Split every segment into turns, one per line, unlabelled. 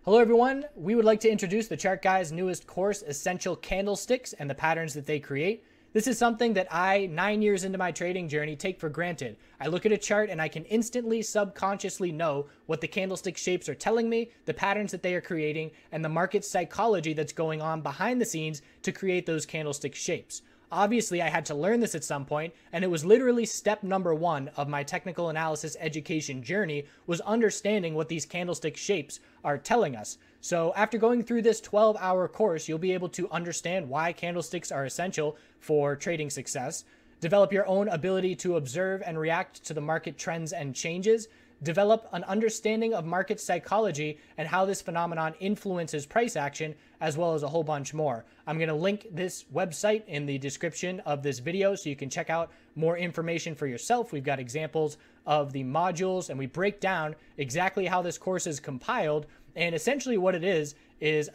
Hello everyone, we would like to introduce the Chart Guys' newest course, Essential Candlesticks and the Patterns that they create. This is something that I, 9 years into my trading journey, take for granted. I look at a chart and I can instantly, subconsciously know what the candlestick shapes are telling me, the patterns that they are creating, and the market psychology that's going on behind the scenes to create those candlestick shapes. Obviously, I had to learn this at some point, and it was literally step number 1 of my technical analysis education journey was understanding what these candlestick shapes are telling us. So after going through this 12-hour course, you'll be able to understand why candlesticks are essential for trading success, develop your own ability to observe and react to the market trends and changes, develop an understanding of market psychology and how this phenomenon influences price action, as well as a whole bunch more. I'm going to link this website in the description of this video so you can check out more information for yourself. We've got examples of the modules and we break down exactly how this course is compiled. And essentially what it is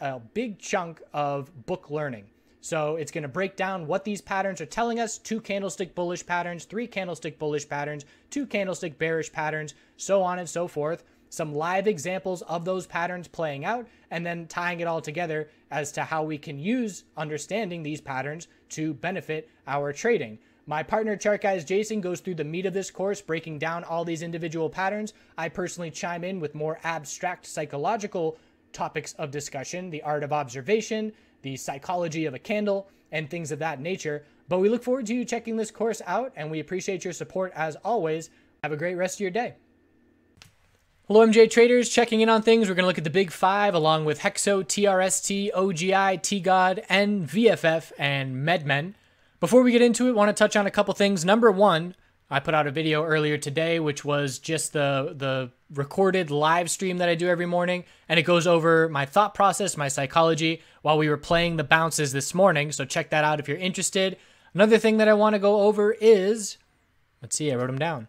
a big chunk of book learning. So it's going to break down what these patterns are telling us: 2 candlestick bullish patterns, 3 candlestick bullish patterns, 2 candlestick bearish patterns, so on and so forth. Some live examples of those patterns playing out, and then tying it all together as to how we can use understanding these patterns to benefit our trading. My partner, Chart Guys Jason, goes through the meat of this course, breaking down all these individual patterns. I personally chime in with more abstract psychological topics of discussion, the art of observation, the psychology of a candle, and things of that nature. But we look forward to you checking this course out, and we appreciate your support as always. Have a great rest of your day. Hello MJ traders, checking in on things. We're going to look at the big 5 along with HEXO, TRST, OGI, TGOD, and VFF, and MedMen. Before we get into it, want to touch on a couple things. Number 1, I put out a video earlier today, which was just the recorded live stream that I do every morning, and it goes over my thought process, my psychology, while we were playing the bounces this morning, so check that out if you're interested. Another thing that I want to go over is, let's see, I wrote them down.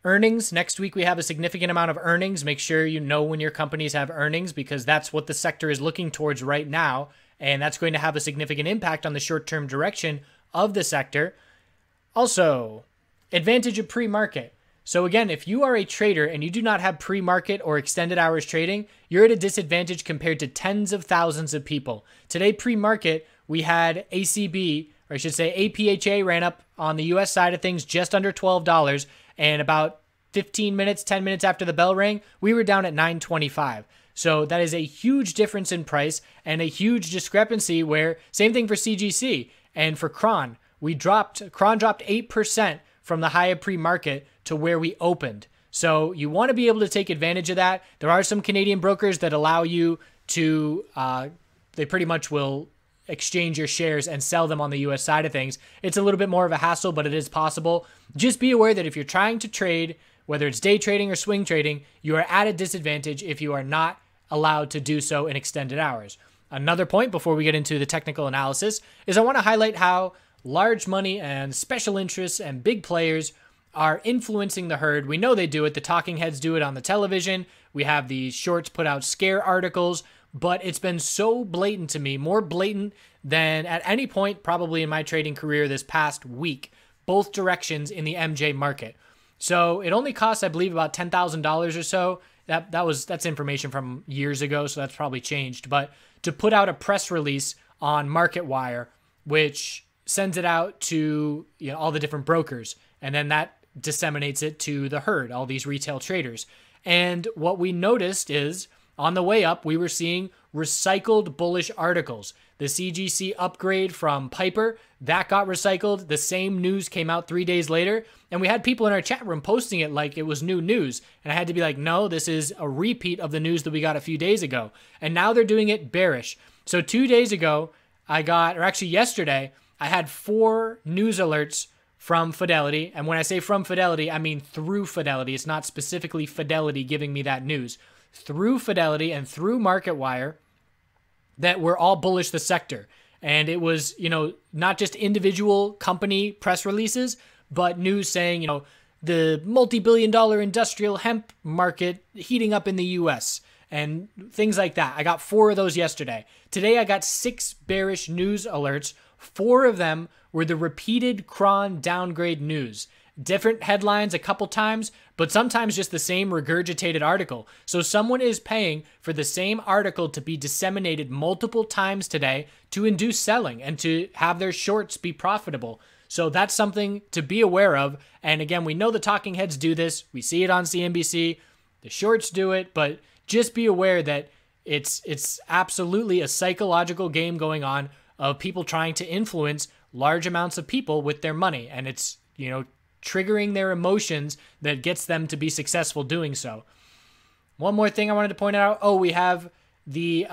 Earnings. Next week, we have a significant amount of earnings. Make sure you know when your companies have earnings, because that's what the sector is looking towards right now, and that's going to have a significant impact on the short-term direction of the sector. Also, advantage of pre-market. So again, if you are a trader and you do not have pre-market or extended hours trading, you're at a disadvantage compared to tens of thousands of people. Today, pre-market, we had ACB, or I should say APHA, ran up on the US side of things just under $12, and about 15 minutes, 10 minutes after the bell rang, we were down at $9.25. So that is a huge difference in price and a huge discrepancy where, same thing for CGC and for CRON. CRON dropped 8% from the high of pre-market to where we opened. So you want to be able to take advantage of that. There are some Canadian brokers that allow you to, they pretty much will exchange your shares and sell them on the US side of things. It's a little bit more of a hassle, but it is possible. Just be aware that if you're trying to trade, whether it's day trading or swing trading, you are at a disadvantage if you are not allowed to do so in extended hours. Another point before we get into the technical analysis is I want to highlight how large money and special interests and big players are influencing the herd. We know they do it. The talking heads do it on the television. We have these shorts put out scare articles, but it's been so blatant to me, more blatant than at any point probably in my trading career this past week, both directions in the MJ market. So it only costs, I believe, about $10,000 or so. That's information from years ago, so that's probably changed. But to put out a press release on MarketWire, which sends it out to all the different brokers, and then that disseminates it to the herd, all these retail traders. And what we noticed is, on the way up, we were seeing recycled bullish articles. The CGC upgrade from Piper, that got recycled. The same news came out 3 days later, and we had people in our chat room posting it like it was new news. And I had to be like, no, this is a repeat of the news that we got a few days ago. And now they're doing it bearish. So 2 days ago, yesterday, I had 4 news alerts from Fidelity. And when I say from Fidelity, I mean through Fidelity. It's not specifically Fidelity giving me that news. Through Fidelity and through MarketWire, that were all bullish the sector. And it was, not just individual company press releases, but news saying, the multi-billion-dollar industrial hemp market heating up in the US and things like that. I got 4 of those yesterday. Today I got 6 bearish news alerts. 4 of them were the repeated CRON downgrade news. different headlines a couple times, but sometimes just the same regurgitated article. So someone is paying for the same article to be disseminated multiple times today to induce selling and to have their shorts be profitable. So that's something to be aware of. And again, we know the talking heads do this. We see it on CNBC. The shorts do it, but just be aware that it's absolutely a psychological game going on of people trying to influence large amounts of people with their money. And it's, triggering their emotions that gets them to be successful doing so. One more thing I wanted to point out. We have the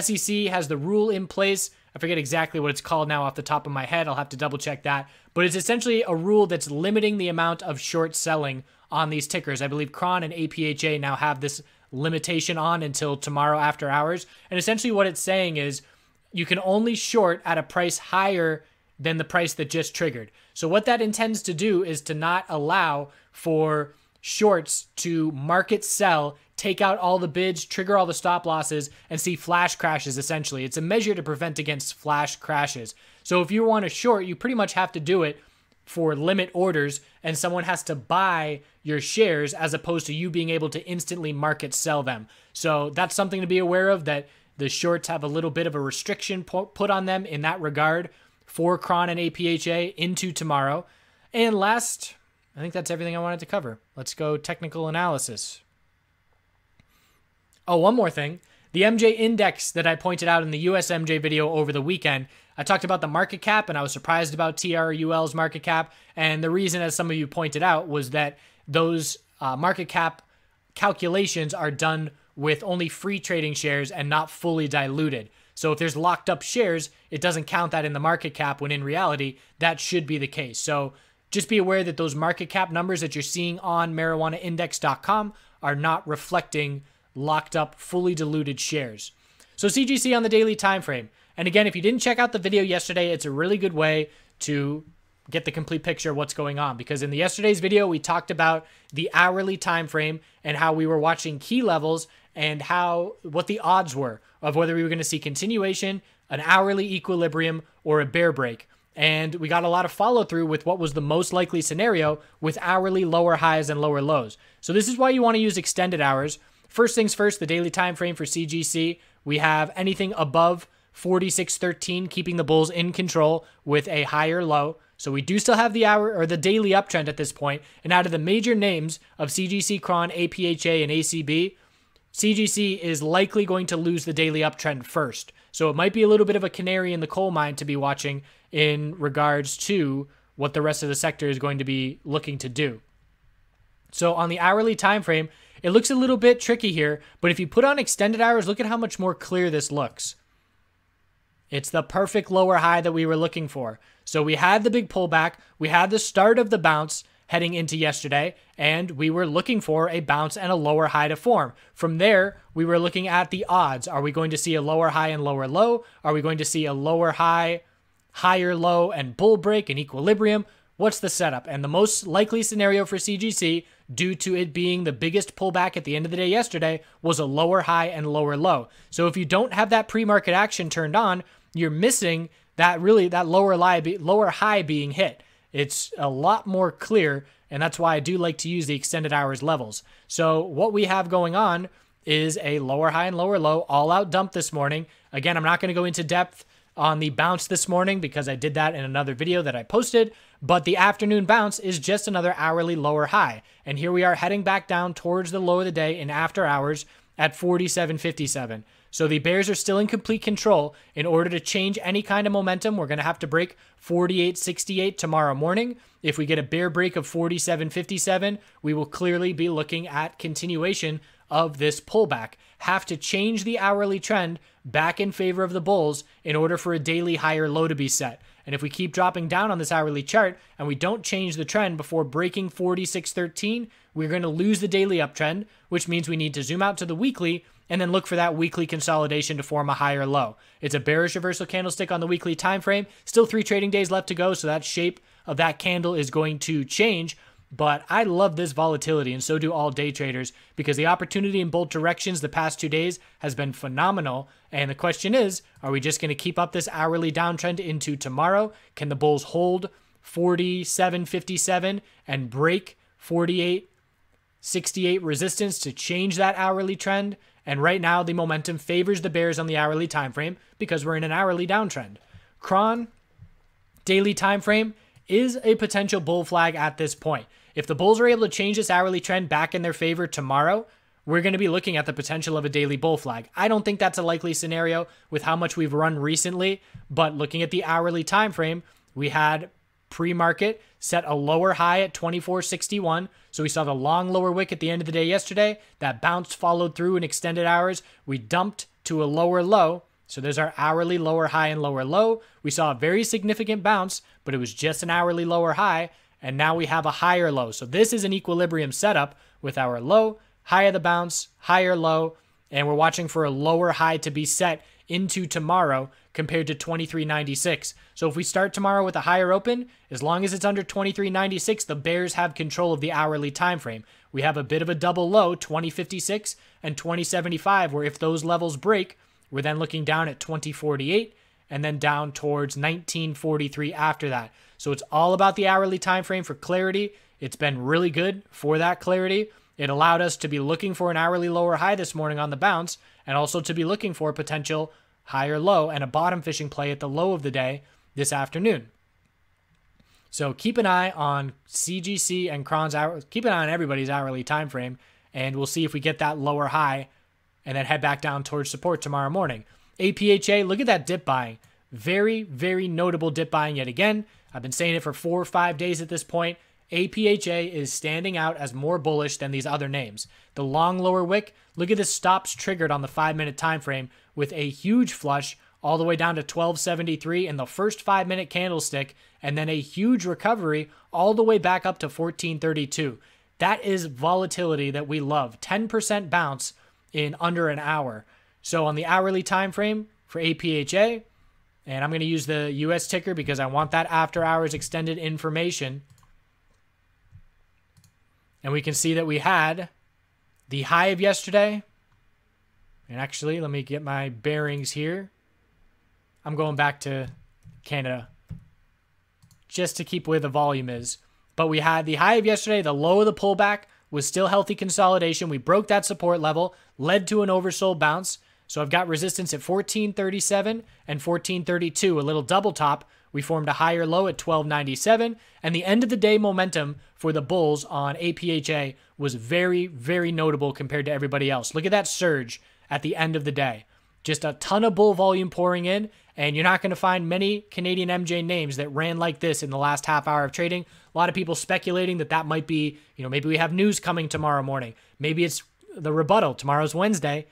SEC has the rule in place. I forget exactly what it's called now off the top of my head. I'll have to double check that. But it's essentially a rule that's limiting the amount of short selling on these tickers. I believe CRON and APHA now have this limitation on until tomorrow after hours. And essentially what it's saying is you can only short at a price higher than the price that just triggered. So what that intends to do is to not allow for shorts to market sell, take out all the bids, trigger all the stop losses, and see flash crashes, essentially. It's a measure to prevent against flash crashes. So if you want to short, you pretty much have to do it for limit orders, and someone has to buy your shares as opposed to you being able to instantly market sell them. So that's something to be aware of, that the shorts have a little bit of a restriction put on them in that regard for CRON and APHA into tomorrow. And last, I think that's everything I wanted to cover. Let's go technical analysis. One more thing. The MJ index that I pointed out in the US MJ video over the weekend, I talked about the market cap, and I was surprised about TRUL's market cap. And the reason, as some of you pointed out, was that those market cap calculations are done with only free trading shares and not fully diluted. So if there's locked up shares, it doesn't count that in the market cap, when in reality, that should be the case. So just be aware that those market cap numbers that you're seeing on marijuanaindex.com are not reflecting locked up, fully diluted shares. So CGC on the daily time frame. And again, if you didn't check out the video yesterday, it's a really good way to get the complete picture of what's going on, because in the yesterday's video, we talked about the hourly time frame and how we were watching key levels and what the odds were of whether we were going to see continuation, an hourly equilibrium, or a bear break. And we got a lot of follow through with what was the most likely scenario with hourly lower highs and lower lows. So this is why you want to use extended hours. First things first, the daily time frame for CGC, we have anything above 46.13, keeping the bulls in control with a higher low. So we do still have the hour or the daily uptrend at this point. And out of the major names of CGC, CRON, APHA, and ACB, CGC is likely going to lose the daily uptrend first. So it might be a little bit of a canary in the coal mine to be watching in regards to what the rest of the sector is going to be looking to do. So on the hourly time frame, it looks a little bit tricky here, but if you put on extended hours, look at how much more clear this looks. It's the perfect lower high that we were looking for. So we had the big pullback, we had the start of the bounce heading into yesterday, and we were looking for a bounce and a lower high to form. From there, we were looking at the odds. Are we going to see a lower high and lower low? Are we going to see a lower high, higher low, and bull break and equilibrium? What's the setup? And the most likely scenario for CGC, due to it being the biggest pullback at the end of the day yesterday, was a lower high and lower low. So if you don't have that pre-market action turned on, you're missing that lower high being hit. It's a lot more clear, and that's why I do like to use the extended hours levels. So what we have going on is a lower high and lower low all-out dump this morning. Again, I'm not going to go into depth on the bounce this morning because I did that in another video that I posted, but the afternoon bounce is just another hourly lower high. And here we are heading back down towards the low of the day in after hours at 47.57. So the bears are still in complete control. In order to change any kind of momentum, we're going to have to break 48.68 tomorrow morning. If we get a bear break of 47.57, we will clearly be looking at continuation of this pullback. Have to change the hourly trend back in favor of the bulls in order for a daily higher low to be set. And if we keep dropping down on this hourly chart and we don't change the trend before breaking 46.13, we're going to lose the daily uptrend, which means we need to zoom out to the weekly and then look for that weekly consolidation to form a higher low. It's a bearish reversal candlestick on the weekly time frame. Still 3 trading days left to go, so that shape of that candle is going to change. But I love this volatility, and so do all day traders, because the opportunity in both directions the past 2 days has been phenomenal. And the question is, are we just going to keep up this hourly downtrend into tomorrow? Can the bulls hold 47.57 and break 48.68 resistance to change that hourly trend. And right now, the momentum favors the bears on the hourly time frame because we're in an hourly downtrend. CRON daily time frame is a potential bull flag at this point. If the bulls are able to change this hourly trend back in their favor tomorrow, we're going to be looking at the potential of a daily bull flag. I don't think that's a likely scenario with how much we've run recently, but looking at the hourly time frame, we had pre-market set a lower high at 24.61. So we saw the long lower wick at the end of the day yesterday. That bounced, followed through in extended hours. We dumped to a lower low. So there's our hourly lower high and lower low. We saw a very significant bounce, but it was just an hourly lower high. And now we have a higher low. So this is an equilibrium setup with our low, high of the bounce, higher low, and we're watching for a lower high to be set into tomorrow compared to 23.96. So if we start tomorrow with a higher open, as long as it's under 23.96, the bears have control of the hourly time frame. We have a bit of a double low, 20.56 and 20.75, where if those levels break, we're then looking down at 20.48 and then down towards 19.43 after that. So it's all about the hourly time frame for clarity. It's been really good for that clarity. It allowed us to be looking for an hourly lower high this morning on the bounce and also to be looking for a potential higher low and a bottom fishing play at the low of the day this afternoon. So keep an eye on CGC and CRON's keep an eye on everybody's hourly time frame, and we'll see if we get that lower high and then head back down towards support tomorrow morning. APHA, look at that dip buying. Very, very notable dip buying yet again. I've been saying it for 4 or 5 days at this point. APHA is standing out as more bullish than these other names. The long lower wick, look at the stops triggered on the 5-minute time frame with a huge flush all the way down to 1273 in the first 5-minute candlestick, and then a huge recovery all the way back up to 1432. That is volatility that we love. 10% bounce in under an hour. So on the hourly time frame for APHA, and I'm going to use the US ticker because I want that after hours extended information. And we can see that we had the high of yesterday. And actually, let me get my bearings here. I'm going back to Canada just to keep where the volume is. But we had the high of yesterday, the low of the pullback was still healthy consolidation. We broke that support level, led to an oversold bounce. So I've got resistance at 1437 and 1432, a little double top. We formed a higher low at 1297, and the end of the day momentum for the bulls on APHA was very, very notable compared to everybody else. Look at that surge at the end of the day. Just a ton of bull volume pouring in, and you're not going to find many Canadian MJ names that ran like this in the last half hour of trading. A lot of people speculating that that might be, maybe we have news coming tomorrow morning. Maybe it's the rebuttal. Tomorrow's Wednesday.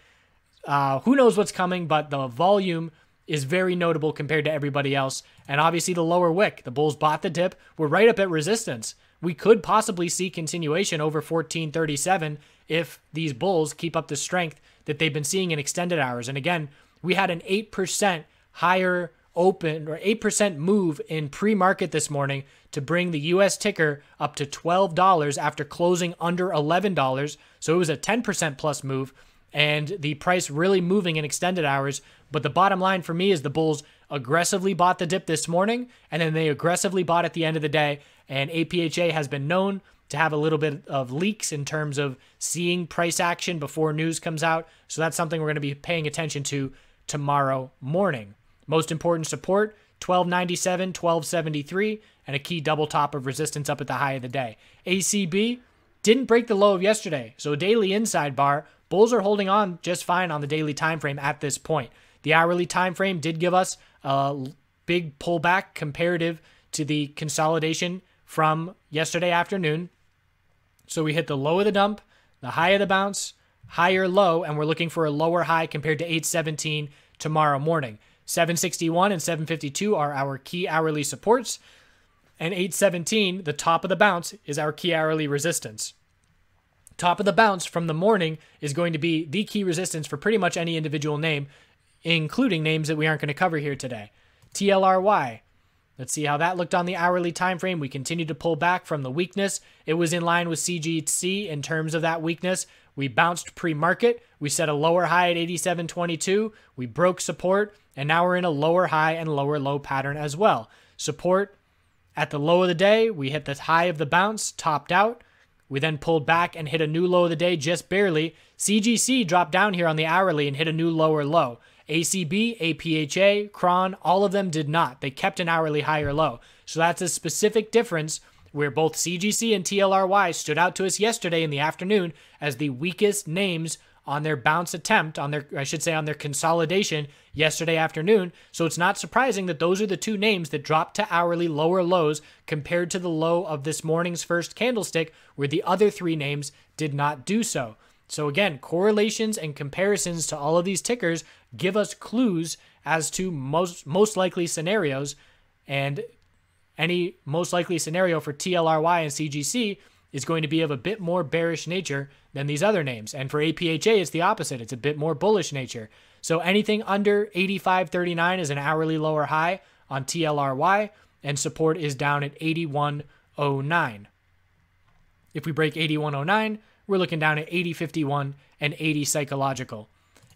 Who knows what's coming, but the volume is very notable compared to everybody else. And obviously the lower wick, the bulls bought the dip. We're right up at resistance. We could possibly see continuation over 1437 if these bulls keep up the strength that they've been seeing in extended hours. And again, we had an 8% higher open or 8% move in pre-market this morning to bring the US ticker up to $12 after closing under $11. So it was a 10% plus move, and the price really moving in extended hours. But the bottom line for me is the bulls aggressively bought the dip this morning, and then they aggressively bought at the end of the day. And APHA has been known to have a little bit of leaks in terms of seeing price action before news comes out. So that's something we're going to be paying attention to tomorrow morning. Most important support, 1297, 1273, and a key double top of resistance up at the high of the day. ACB didn't break the low of yesterday, so daily inside bar. Bulls are holding on just fine on the daily time frame at this point. The hourly time frame did give us a big pullback comparative to the consolidation from yesterday afternoon. So we hit the low of the dump, the high of the bounce, higher low, and we're looking for a lower high compared to 817 tomorrow morning. 761 and 752 are our key hourly supports, and 817, the top of the bounce, is our key hourly resistance. Top of the bounce from the morning is going to be the key resistance for pretty much any individual name, including names that we aren't going to cover here today. TLRY. Let's see how that looked on the hourly time frame. We continued to pull back from the weakness. It was in line with CGC in terms of that weakness. We bounced pre-market. We set a lower high at 87.22. We broke support, and now we're in a lower high and lower low pattern as well. Support At the low of the day, we hit the high of the bounce, topped out. We then pulled back and hit a new low of the day just barely. CGC dropped down here on the hourly and hit a new lower low. ACB, APHA, CRON, all of them did not. They kept an hourly higher low. So that's a specific difference where both CGC and TLRY stood out to us yesterday in the afternoon as the weakest names on their bounce attempt, on their consolidation yesterday afternoon. So it's not surprising that those are the two names that dropped to hourly lower lows compared to the low of this morning's first candlestick, where the other three names did not do so. So again, correlations and comparisons to all of these tickers give us clues as to most likely scenarios, and any most likely scenario for TLRY and CGC is going to be of a bit more bearish nature than these other names. And for APHA, it's the opposite. It's a bit more bullish nature. So anything under 85.39 is an hourly lower high on TLRY, and support is down at 81.09. If we break 81.09, we're looking down at 80.51 and 80 psychological.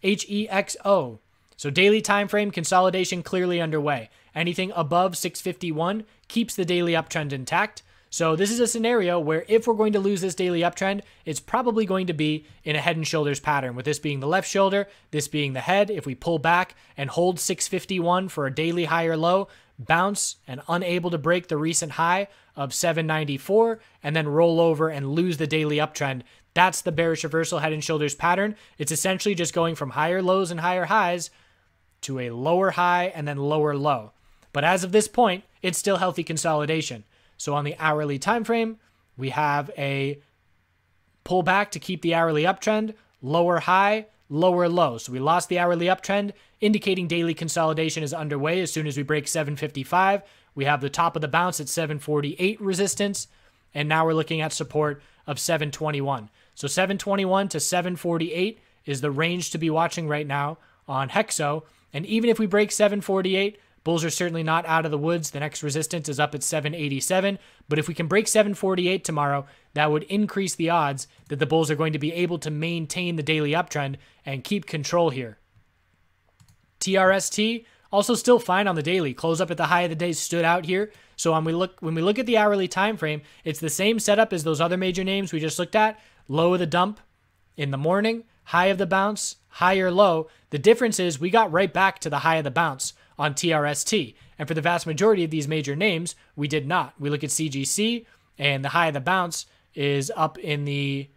HEXO. So daily time frame consolidation clearly underway. Anything above 651 keeps the daily uptrend intact. So this is a scenario where if we're going to lose this daily uptrend, it's probably going to be in a head and shoulders pattern, with this being the left shoulder, this being the head. If we pull back and hold 651 for a daily higher low, bounce and unable to break the recent high of 794, and then roll over and lose the daily uptrend, that's the bearish reversal head and shoulders pattern. It's essentially just going from higher lows and higher highs to a lower high and then lower low. But as of this point, it's still healthy consolidation. So on the hourly time frame, we have a pullback to keep the hourly uptrend, lower high, lower low. So we lost the hourly uptrend, indicating daily consolidation is underway. As soon as we break 755, we have the top of the bounce at 748 resistance, and now we're looking at support of 721. So 721 to 748 is the range to be watching right now on HEXO. And even if we break 748, bulls are certainly not out of the woods. The next resistance is up at 787. But if we can break 748 tomorrow, that would increase the odds that the bulls are going to be able to maintain the daily uptrend and keep control here. TRST also still fine on the daily. Close up at the high of the day, stood out here. So when we look at the hourly time frame, it's the same setup as those other major names we just looked at. Low of the dump in the morning, high of the bounce, higher low. The difference is we got right back to the high of the bounce on TRST. And for the vast majority of these major names, we did not. We look at CGC, and the high of the bounce is up in the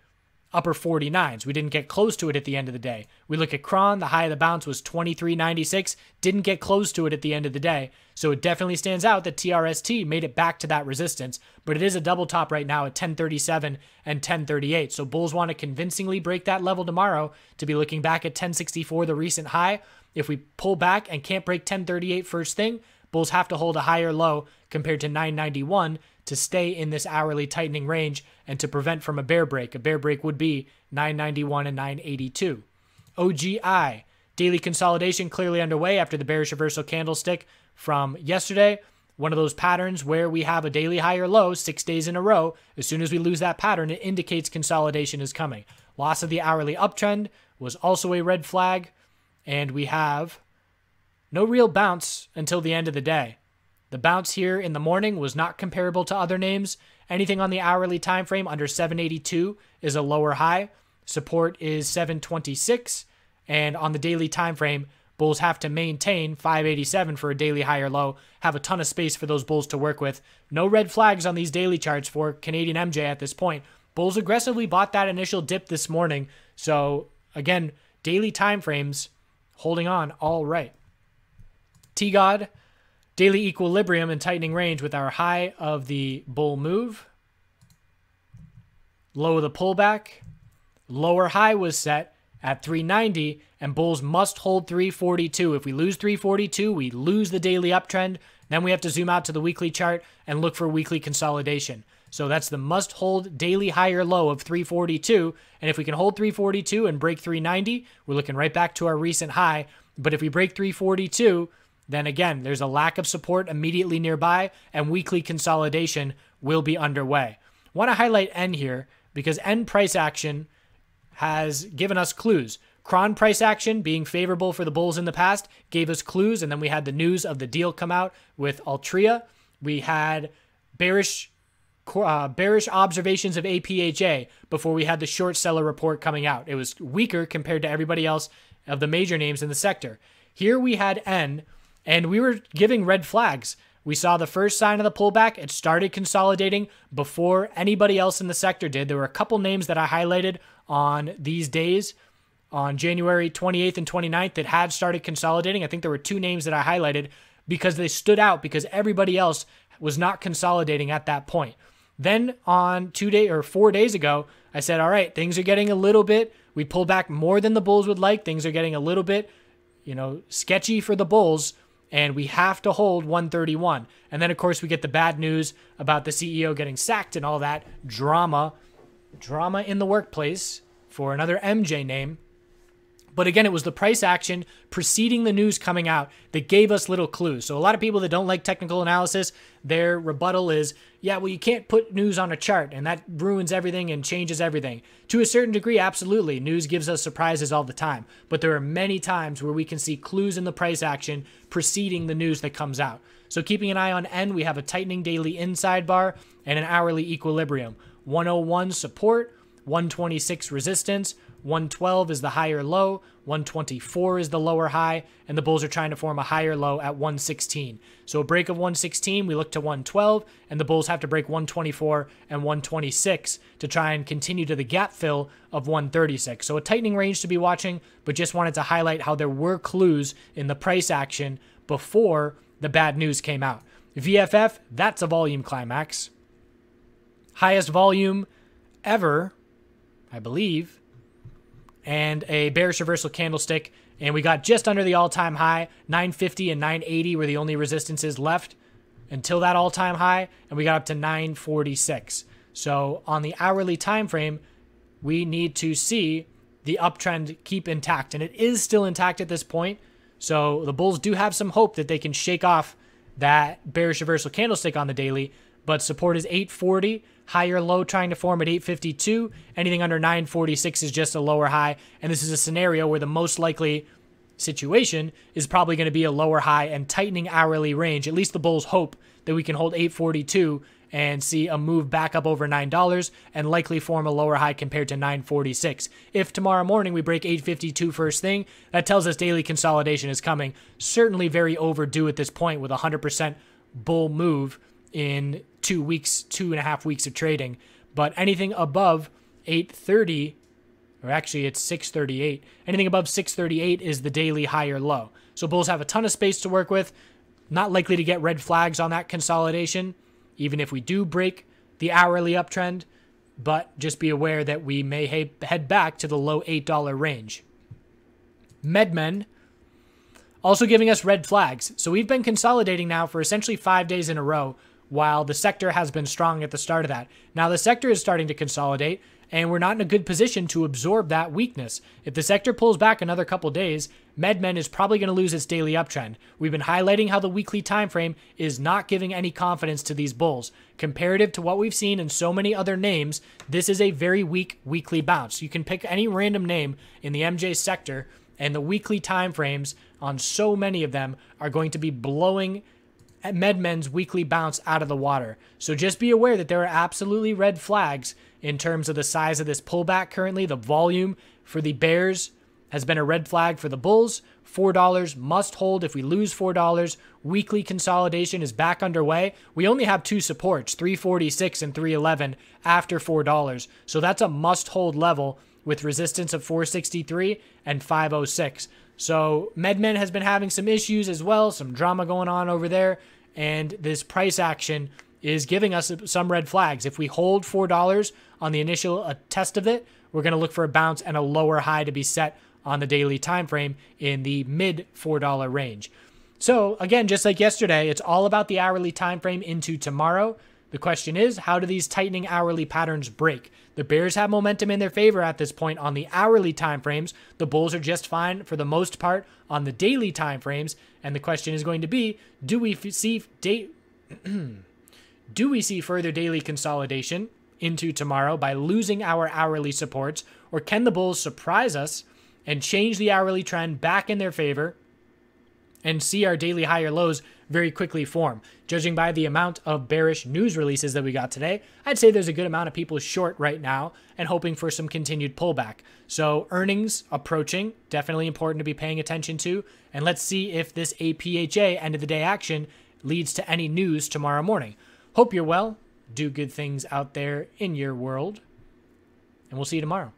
upper 49s. We didn't get close to it at the end of the day. We look at CRON, the high of the bounce was 23.96, didn't get close to it at the end of the day. So it definitely stands out that TRST made it back to that resistance, but it is a double top right now at 1037 and 1038. So bulls want to convincingly break that level tomorrow to be looking back at 1064, the recent high. If we pull back and can't break 1038 first thing, bulls have to hold a higher low compared to 991 to stay in this hourly tightening range and to prevent from a bear break. A bear break would be 991 and 982. OGI, daily consolidation clearly underway after the bearish reversal candlestick from yesterday. One of those patterns where we have a daily higher low 6 days in a row. As soon as we lose that pattern, it indicates consolidation is coming. Loss of the hourly uptrend was also a red flag, and we have no real bounce until the end of the day. The bounce here in the morning was not comparable to other names. Anything on the hourly time frame under 782 is a lower high. Support is 726, and on the daily time frame, bulls have to maintain 587 for a daily higher low. Have a ton of space for those bulls to work with. No red flags on these daily charts for Canadian MJ at this point. Bulls aggressively bought that initial dip this morning. So again, daily time frames holding on all right. TGOD, daily equilibrium and tightening range with our high of the bull move. Low of the pullback. Lower high was set at 390, and bulls must hold 342. If we lose 342, we lose the daily uptrend. Then we have to zoom out to the weekly chart and look for weekly consolidation. So that's the must hold daily higher low of 342. And if we can hold 342 and break 390, we're looking right back to our recent high. But if we break 342, then again, there's a lack of support immediately nearby, and weekly consolidation will be underway. Want to highlight N here because N price action has given us clues. CRON price action being favorable for the bulls in the past gave us clues, and then we had the news of the deal come out with Altria. We had bearish observations of APHA before we had the short seller report coming out. It was weaker compared to everybody else of the major names in the sector. Here we had N, and we were giving red flags. We saw the first sign of the pullback. It started consolidating before anybody else in the sector did. There were a couple names that I highlighted on these days on January 28th and 29th that had started consolidating. I think there were two names that I highlighted because they stood out because everybody else was not consolidating at that point. Then on 4 days ago, I said, all right, things are getting a little bit, we pulled back more than the bulls would like. Things are getting a little bit, sketchy for the bulls, and we have to hold 131. And then, of course, we get the bad news about the CEO getting sacked and all that drama in the workplace for another MJ name. But again, it was the price action preceding the news coming out that gave us little clues. So a lot of people that don't like technical analysis, their rebuttal is, yeah, well, you can't put news on a chart and that ruins everything and changes everything. To a certain degree, absolutely. News gives us surprises all the time. But there are many times where we can see clues in the price action preceding the news that comes out. So keeping an eye on N, we have a tightening daily inside bar and an hourly equilibrium. 101 support, 126 resistance, 112 is the higher low, 124 is the lower high, and the bulls are trying to form a higher low at 116. So a break of 116, we look to 112, and the bulls have to break 124 and 126 to try and continue to the gap fill of 136. So a tightening range to be watching, but just wanted to highlight how there were clues in the price action before the bad news came out. VFF, that's a volume climax. Highest volume ever, I believe, and a bearish reversal candlestick, and we got just under the all-time high. 950 and 980 were the only resistances left until that all-time high, and we got up to 946. So on the hourly time frame, we need to see the uptrend keep intact, and it is still intact at this point. So the bulls do have some hope that they can shake off that bearish reversal candlestick on the daily, but support is 840. Higher low trying to form at 852. Anything under 946 is just a lower high. And this is a scenario where the most likely situation is probably going to be a lower high and tightening hourly range. At least the bulls hope that we can hold 842 and see a move back up over $9 and likely form a lower high compared to 946. If tomorrow morning we break 852 first thing, that tells us daily consolidation is coming. Certainly very overdue at this point with a 100% bull move in 2.5 weeks of trading. But anything above 830, or actually it's 638, anything above 638 is the daily higher low. So bulls have a ton of space to work with. Not likely to get red flags on that consolidation, even if we do break the hourly uptrend. But just be aware that we may head back to the low $8 range. MedMen also giving us red flags. So we've been consolidating now for essentially 5 days in a row, while the sector has been strong at the start of that. Now the sector is starting to consolidate, and we're not in a good position to absorb that weakness. If the sector pulls back another couple days, MedMen is probably going to lose its daily uptrend. We've been highlighting how the weekly time frame is not giving any confidence to these bulls. Comparative to what we've seen in so many other names, this is a very weak weekly bounce. You can pick any random name in the MJ sector, and the weekly time frames on so many of them are going to be blowing MedMen's weekly bounce out of the water. So just be aware that there are absolutely red flags in terms of the size of this pullback currently. The volume for the bears has been a red flag for the bulls. $4 must hold. If we lose $4, weekly consolidation is back underway. We only have two supports, 346 and 311 after $4. So that's a must hold level with resistance of 463 and 506. So MedMen has been having some issues as well, some drama going on over there, and this price action is giving us some red flags. If we hold $4 on the initial test of it, we're going to look for a bounce and a lower high to be set on the daily time frame in the mid $4 range. So again, just like yesterday, it's all about the hourly time frame into tomorrow. The question is, how do these tightening hourly patterns break? The bears have momentum in their favor at this point on the hourly time frames. The bulls are just fine for the most part on the daily time frames. And the question is going to be, do we see further daily consolidation into tomorrow by losing our hourly supports, or can the bulls surprise us and change the hourly trend back in their favor and see our daily higher lows very quickly form. Judging by the amount of bearish news releases that we got today, I'd say there's a good amount of people short right now and hoping for some continued pullback. So earnings approaching, definitely important to be paying attention to. And let's see if this APHA end of the day action leads to any news tomorrow morning. Hope you're well. Do good things out there in your world. And we'll see you tomorrow.